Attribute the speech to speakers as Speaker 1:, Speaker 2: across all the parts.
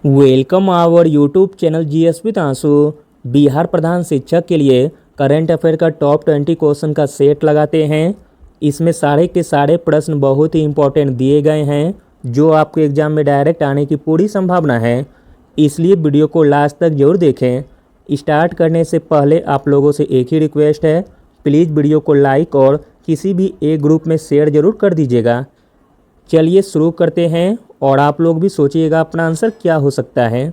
Speaker 1: Welcome our YouTube channel GS with आंसू। बिहार प्रधान शिक्षक के लिए करंट अफेयर का टॉप 20 क्वेश्चन का सेट लगाते हैं। इसमें सारे के सारे प्रश्न बहुत ही इंपॉर्टेंट दिए गए हैं जो आपके एग्जाम में डायरेक्ट आने की पूरी संभावना है, इसलिए वीडियो को लास्ट तक जरूर देखें। स्टार्ट करने से पहले आप लोगों से एक ही रिक्वेस्ट है, प्लीज़ वीडियो को लाइक और किसी भी एक ग्रुप में शेयर ज़रूर कर दीजिएगा। चलिए शुरू करते हैं और आप लोग भी सोचिएगा अपना आंसर क्या हो सकता है।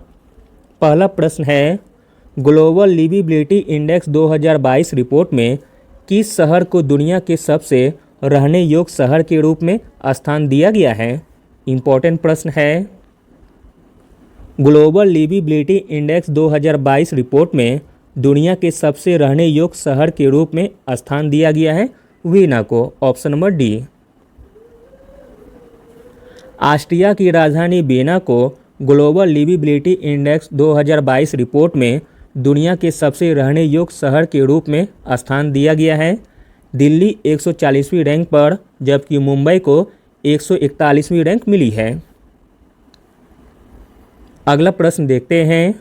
Speaker 1: पहला प्रश्न है, ग्लोबल लिविबिलिटी इंडेक्स 2022 रिपोर्ट में किस शहर को दुनिया के सबसे रहने योग्य शहर के रूप में स्थान दिया गया है? इम्पोर्टेंट प्रश्न है। ग्लोबल लिविबिलिटी इंडेक्स 2022 रिपोर्ट में दुनिया के सबसे रहने योग्य शहर के रूप में स्थान दिया गया है वीना को, ऑप्शन नंबर डी। ऑस्ट्रिया की राजधानी वियना को ग्लोबल लिविबिलिटी इंडेक्स 2022 रिपोर्ट में दुनिया के सबसे रहने योग्य शहर के रूप में स्थान दिया गया है। दिल्ली 140वीं रैंक पर जबकि मुंबई को 141वीं रैंक मिली है। अगला प्रश्न देखते हैं,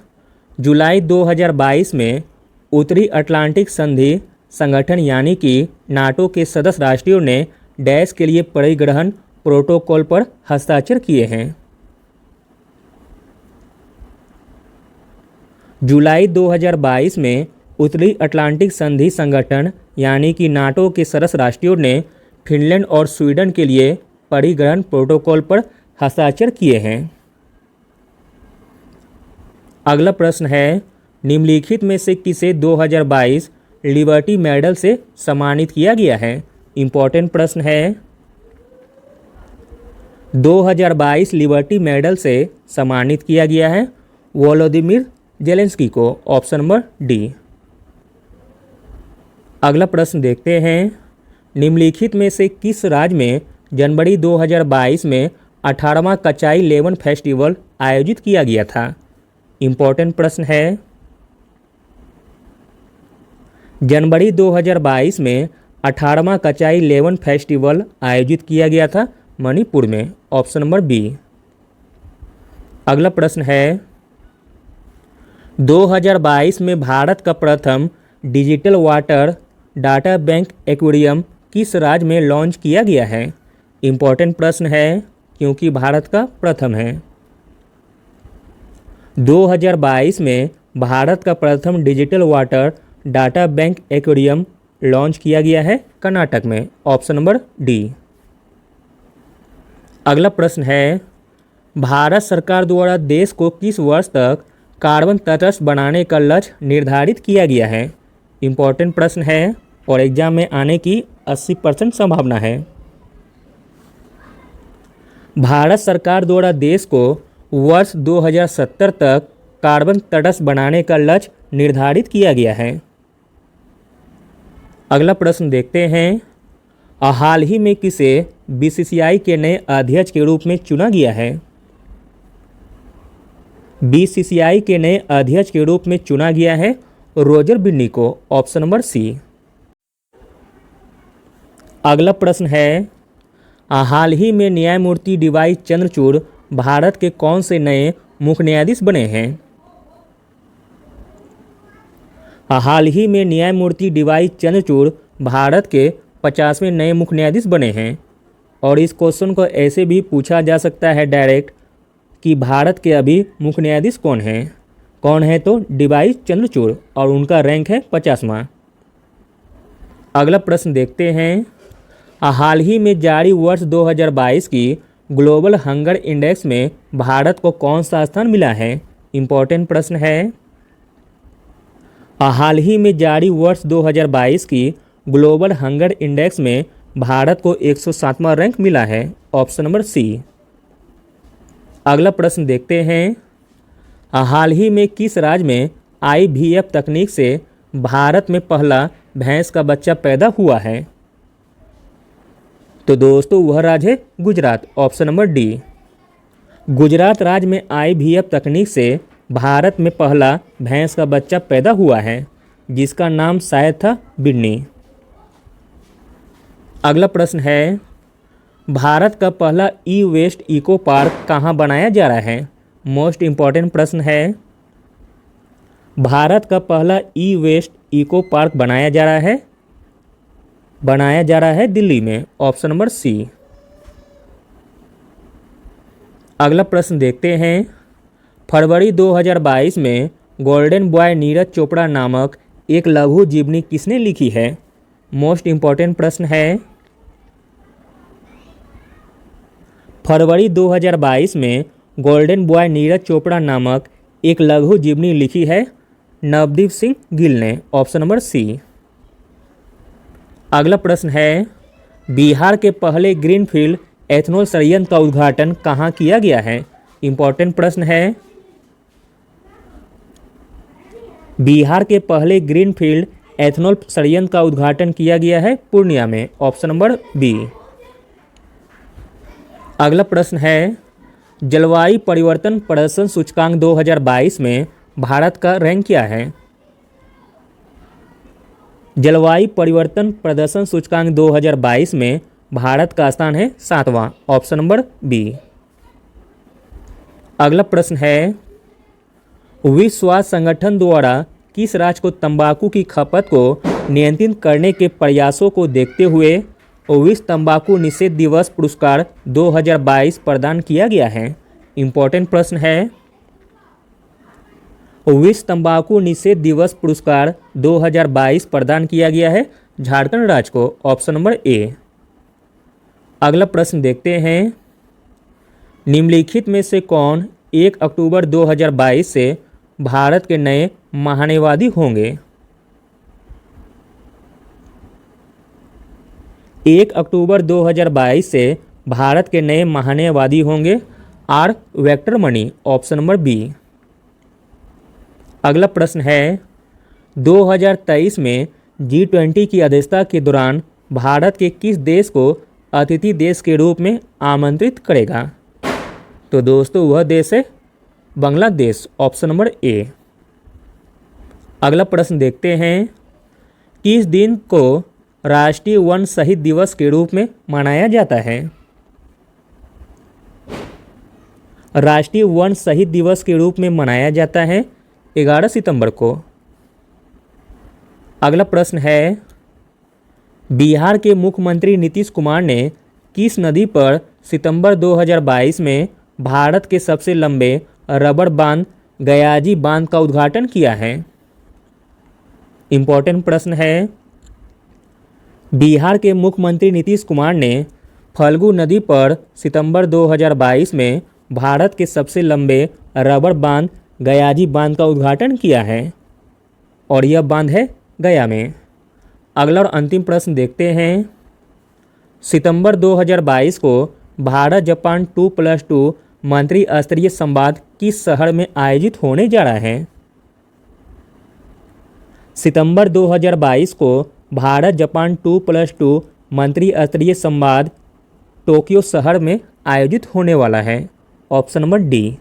Speaker 1: जुलाई 2022 में उत्तरी अटलांटिक संधि संगठन यानी कि नाटो के सदस्य राष्ट्रों ने डैश के लिए परिग्रहण प्रोटोकॉल पर हस्ताक्षर किए हैं। जुलाई 2022 में उत्तरी अटलांटिक संधि संगठन यानी कि नाटो के सदस्य राष्ट्रों ने फिनलैंड और स्वीडन के लिए परिग्रहण प्रोटोकॉल पर हस्ताक्षर किए हैं। अगला प्रश्न है, निम्नलिखित में से किसे 2022 लिबर्टी मेडल से सम्मानित किया गया है? इम्पोर्टेंट प्रश्न है। 2022 लिबर्टी मेडल से सम्मानित किया गया है वोलोदिमीर जेलेंस्की को, ऑप्शन नंबर डी। अगला प्रश्न देखते हैं, निम्नलिखित में से किस राज्य में जनवरी 2022 में 18वां कचाई लेमन फेस्टिवल आयोजित किया गया था? इम्पोर्टेंट प्रश्न है। जनवरी 2022 में 18वां कचाई लेमन फेस्टिवल आयोजित किया गया था मणिपुर में, ऑप्शन नंबर बी। अगला प्रश्न है, 2022 में भारत का प्रथम digital water data bank aquarium किस राज्य में लॉन्च किया गया है? इम्पोर्टेंट प्रश्न है क्योंकि भारत का प्रथम है। 2022 में भारत का प्रथम digital water data bank aquarium launch किया गया है कर्नाटक में, ऑप्शन नंबर डी। अगला प्रश्न है, भारत सरकार द्वारा देश को किस वर्ष तक कार्बन तटस्थ बनाने का लक्ष्य निर्धारित किया गया है? इम्पोर्टेंट प्रश्न है और एग्जाम में आने की 80% संभावना है। भारत सरकार द्वारा देश को वर्ष 2070 तक कार्बन तटस्थ बनाने का लक्ष्य निर्धारित किया गया है। अगला प्रश्न देखते हैं, हाल ही में किसे बीसीसीआई के नए अध्यक्ष के रूप में चुना गया है? बीसीसीआई के नए अध्यक्ष के रूप में चुना गया है रोजर बिन्नी को, ऑप्शन नंबर सी। अगला प्रश्न है, हाल ही में न्यायमूर्ति डीवाई चंद्रचूड़ भारत के कौन से नए मुख्य न्यायाधीश बने हैं? हाल ही में न्यायमूर्ति डीवाई चंद्रचूड़ भारत के 50वें नए मुख्य न्यायाधीश बने हैं। और इस क्वेश्चन को ऐसे भी पूछा जा सकता है डायरेक्ट कि भारत के अभी मुख्य न्यायाधीश कौन हैं? कौन है तो डीवाई चंद्रचूड़ और उनका रैंक है 50वां। अगला प्रश्न देखते हैं, हाल ही में जारी वर्ष 2022 की ग्लोबल हंगर इंडेक्स में भारत को कौन सा स्थान मिला है? इम्पोर्टेंट प्रश्न है। हाल ही में जारी वर्ष 2022 की ग्लोबल हंगर इंडेक्स में भारत को 107वां रैंक मिला है, ऑप्शन नंबर सी। अगला प्रश्न देखते हैं, हाल ही में किस राज्य में आईवीएफ तकनीक से भारत में पहला भैंस का बच्चा पैदा हुआ है? तो दोस्तों वह राज्य है Gujarat, option number D. Gujarat राज्य में आईवीएफ तकनीक से भारत में पहला भैंस का बच्चा पैदा हुआ है जिसका नाम शायद था बिन्नी। अगला प्रश्न है, भारत का पहला ई वेस्ट इको पार्क कहाँ बनाया जा रहा है? मोस्ट इम्पॉर्टेंट प्रश्न है, भारत का पहला ई वेस्ट इको पार्क बनाया जा रहा है दिल्ली में। Option number C. अगला प्रश्न देखते हैं, फरवरी 2022 में गोल्डन बॉय नीरज चोपड़ा नामक एक लघु जीवनी किसने लिखी है। मोस्ट इम्पॉर्टेंट प्रश्न है, फरवरी 2022 में गोल्डन बॉय नीरज चोपड़ा नामक एक लघु जीवनी लिखी है नवदीप सिंह गिल ने। Option number C. अगला प्रश्न है, बिहार के पहले ग्रीनफील्ड एथेनॉल संयंत्र का उद्घाटन कहाँ किया गया है। इंपॉर्टेंट प्रश्न है, बिहार के पहले ग्रीनफील्ड एथेनॉल संयंत्र का उद्घाटन किया गया है पूर्णिया में। Option number B. अगला प्रश्न है, जलवायु परिवर्तन प्रदर्शन सूचकांक 2022 में भारत का रैंक क्या है। जलवायु परिवर्तन प्रदर्शन सूचकांक 2022 में भारत का स्थान है 7वां। Option number B. अगला प्रश्न है, विश्व स्वास्थ्य संगठन द्वारा किस राज्य को तंबाकू की खपत को नियंत्रित करने के प्रयासों को देखते हुए विश्व तंबाकू निषेध दिवस पुरस्कार 2022 प्रदान किया गया है। इंपॉर्टेंट प्रश्न है, विश्व तंबाकू निषेध दिवस पुरस्कार 2022 प्रदान किया गया है झारखंड राज्य को। Option number A. अगला प्रश्न देखते हैं, निम्नलिखित में से कौन 1 अक्टूबर 2022 से भारत के नए महान्यवादी होंगे। 1 अक्टूबर 2022 से भारत के नए महान्यवादी होंगे R Venkataramani. Option number B. अगला प्रश्न है, 2023 में G20 की अध्यक्षता के दौरान भारत के किस देश को अतिथि देश के रूप में आमंत्रित करेगा। तो दोस्तों वह देश है बांग्लादेश। Option number A. अगला प्रश्न देखते हैं, किस दिन को राष्ट्रीय वन शहीद दिवस के रूप में मनाया जाता है। राष्ट्रीय वन शहीद दिवस के रूप में मनाया जाता है 11 सितंबर को। अगला प्रश्न है, बिहार के मुख्यमंत्री नीतीश कुमार ने किस नदी पर सितंबर 2022 में भारत के सबसे लंबे रबर बांध गयाजी बांध का उद्घाटन किया है। इंपॉर्टेंट प्रश्न है, बिहार के मुख्यमंत्री नीतीश कुमार ने फल्गु नदी पर सितंबर 2022 में भारत के सबसे लंबे रबर बांध गयाजी बांध का उद्घाटन किया है और यह बांध है गया में। अगला और अंतिम प्रश्न देखते हैं, सितंबर 2022 को भारत जापान 2+2 मंत्री स्तरीय संवाद किस शहर में आयोजित होने जा रहा है। सितंबर 2022 को भारत जापान 2+2 मंत्री स्तरीय संवाद टोक्यो शहर में आयोजित होने वाला है। Option number D.